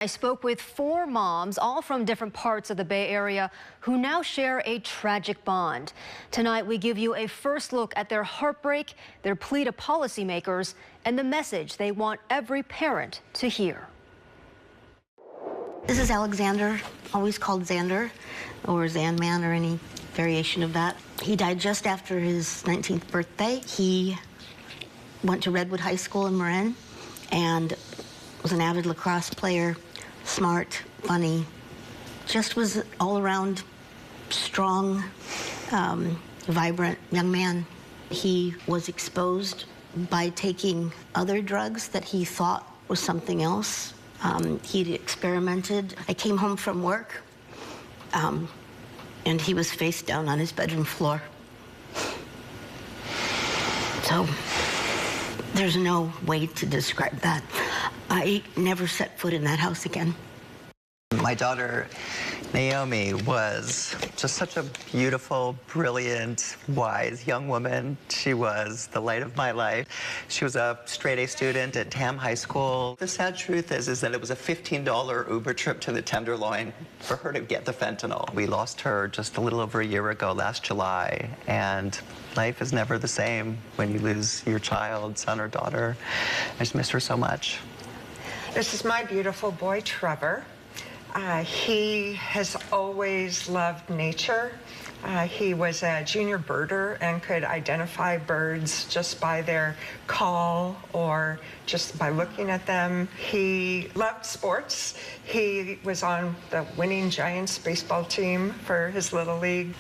I spoke with 4 moms, all from different parts of the Bay Area, who now share a tragic bond. Tonight, we give you a first look at their heartbreak, their plea to policymakers, and the message they want every parent to hear. This is Alexander, always called Xander, or Zanman, or any variation of that. He died just after his 19th birthday. He went to Redwood High School in Marin and was an avid lacrosse player. Smart, funny, just was all around strong, vibrant young man. He was exposed by taking other drugs that he thought was something else. He'd experimented. I came home from work, and he was face down on his bedroom floor. So there's no way to describe that. I never set foot in that house again. My daughter, Naomi, was just such a beautiful, brilliant, wise young woman. She was the light of my life. She was a straight-A student at Tam High School. The sad truth is that it was a $15 Uber trip to the Tenderloin for her to get the fentanyl. We lost her just a little over a year ago, last July, and life is never the same when you lose your child, son or daughter. I just miss her so much. This is my beautiful boy, Trevor. He has always loved nature. He was a junior birder and could identify birds just by their call or just by looking at them. He loved sports. He was on the winning Giants baseball team for his little league.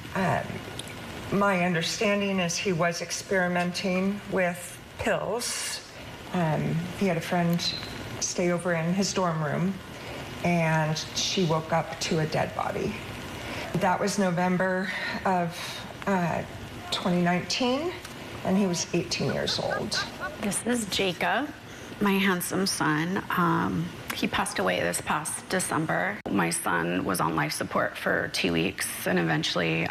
My understanding is he was experimenting with pills. He had a friend stay over in his dorm room, and she woke up to a dead body. That was November of 2019, and he was 18 years old. This is Jacob, my handsome son. He passed away this past December. My son was on life support for 2 weeks, and eventually,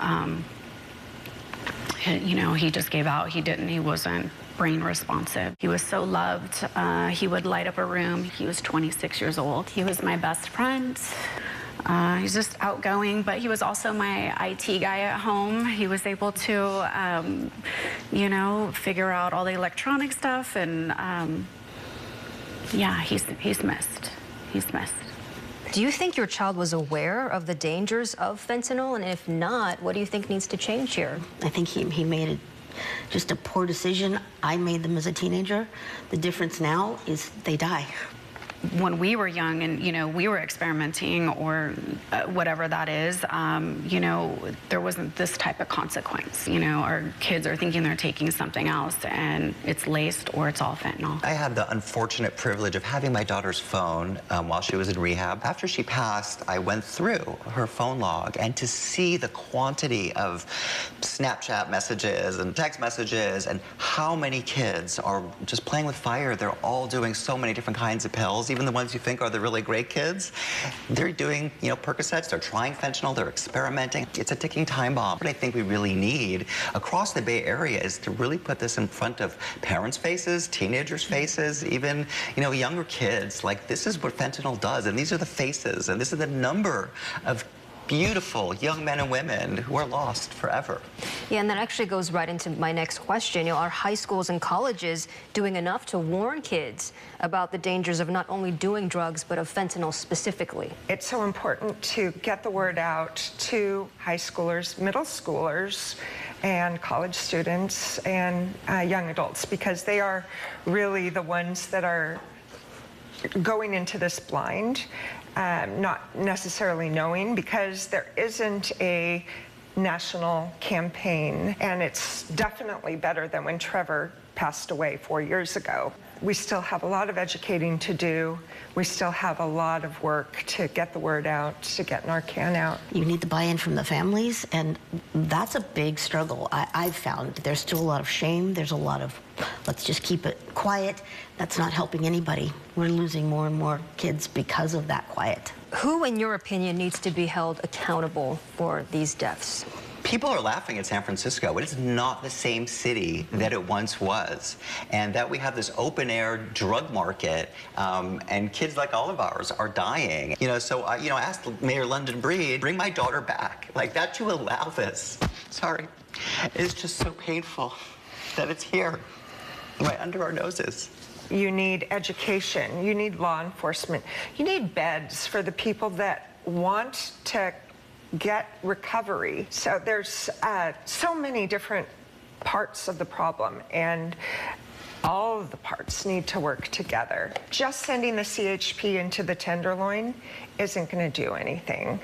he just gave out. He wasn't brain responsive. He was so loved. He would light up a room. He was 26 years old. He was my best friend. He's just outgoing, but he was also my IT guy at home. He was able to, figure out all the electronic stuff, and yeah, he's missed. He's missed. Do you think your child was aware of the dangers of fentanyl? And if not, what do you think needs to change here? I think he made just a poor decision. I made them as a teenager. The difference now is they die. When we were young and, we were experimenting or whatever that is, there wasn't this type of consequence. Our kids are thinking they're taking something else and it's laced or it's all fentanyl. I had the unfortunate privilege of having my daughter's phone while she was in rehab. After she passed, I went through her phone log, and to see the quantity of Snapchat messages and text messages and how many kids are just playing with fire. They're all doing so many different kinds of pills. Even the ones you think are the really great kids, they're doing, Percocets, they're trying fentanyl, they're experimenting. It's a ticking time bomb. What I think we really need across the Bay Area is to really put this in front of parents' faces, teenagers' faces, even, younger kids. Like, this is what fentanyl does, and these are the faces, and this is the number of beautiful young men and women who are lost forever. Yeah, and that actually goes right into my next question. Are high schools and colleges doing enough to warn kids about the dangers of not only doing drugs, but of fentanyl specifically? It's so important to get the word out to high schoolers, middle schoolers, and college students and young adults, because they are really the ones that are going into this blind, not necessarily knowing, because there isn't a national campaign, and it's definitely better than when Trevor passed away 4 years ago. We still have a lot of educating to do. We still have a lot of work to get the word out, to get Narcan out. You need the buy-in from the families, and that's a big struggle. I've found there's still a lot of shame. There's a lot of, let's just keep it quiet. That's not helping anybody. We're losing more and more kids because of that quiet. Who, in your opinion, needs to be held accountable for these deaths? people are laughing at San Francisco. It is not the same city that it once was. And that we have this open-air drug market, and kids like all of ours are dying. So I asked Mayor London Breed, bring my daughter back. Like, that to allow this, sorry, it's just so painful that it's here, right under our noses. You need education, you need law enforcement, you need beds for the people that want to get recovery. So there's so many different parts of the problem, and all of the parts need to work together. Just sending the CHP into the Tenderloin isn't going to do anything.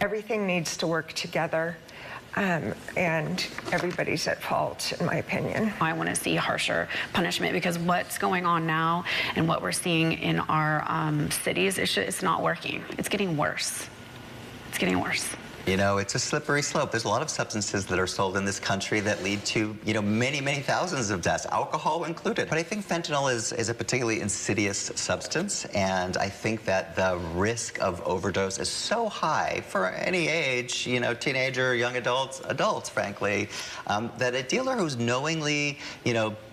Everything needs to work together. And everybody's at fault, in my opinion. I want to see harsher punishment, because what's going on now and what we're seeing in our cities, it's not working. It's getting worse. It's getting worse. It's a slippery slope. There's a lot of substances that are sold in this country that lead to, many, many thousands of deaths, alcohol included. But I think fentanyl is a particularly insidious substance, and I think that the risk of overdose is so high for any age, teenager, young adults, frankly, that a dealer who's knowingly,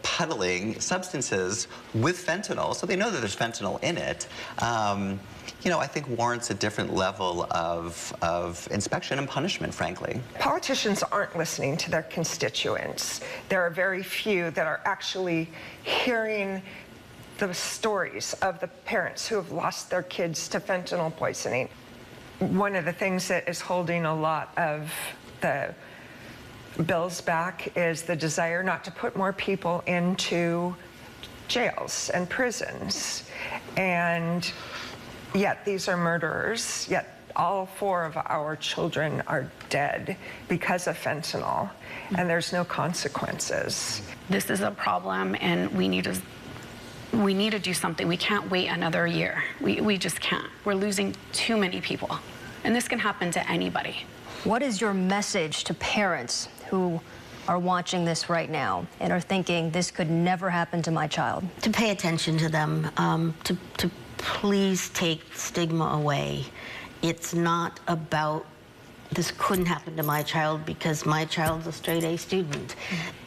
peddling substances with fentanyl, so they know that there's fentanyl in it, I think warrants a different level of inspection and punishment, frankly. Politicians aren't listening to their constituents. There are very few that are actually hearing the stories of the parents who have lost their kids to fentanyl poisoning. One of the things that is holding a lot of the bills back is the desire not to put more people into jails and prisons. And yet these are murderers, yet all 4 of our children are dead because of fentanyl, and there's no consequences. This is a problem, and we need to do something. We can't wait another year. We just can't. We're losing too many people, and this can happen to anybody. What is your message to parents who are watching this right now and are thinking, this could never happen to my child? To pay attention to them, to please take stigma away. It's not about, this couldn't happen to my child because my child's a straight A student.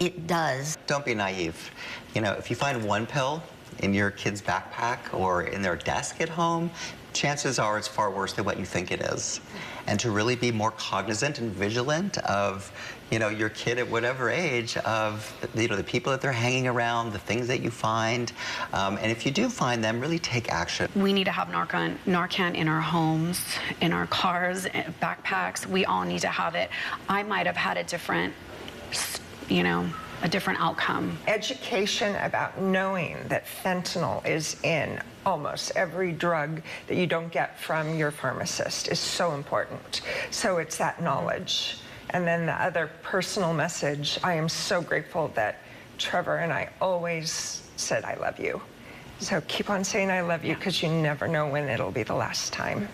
It does. Don't be naive. If you find one pill in your kid's backpack or in their desk at home, chances are it's far worse than what you think it is. And to really be more cognizant and vigilant of, your kid at whatever age, of, the people that they're hanging around, the things that you find. And if you do find them, really take action. We need to have Narcan in our homes, in our cars, backpacks. We all need to have it. I might have had a different, a different outcome. Education about knowing that fentanyl is in almost every drug that you don't get from your pharmacist is so important. So it's that knowledge. And then the other personal message, I am so grateful that Trevor and I always said, I love you. So keep on saying I love you, because you never know when it'll be the last time.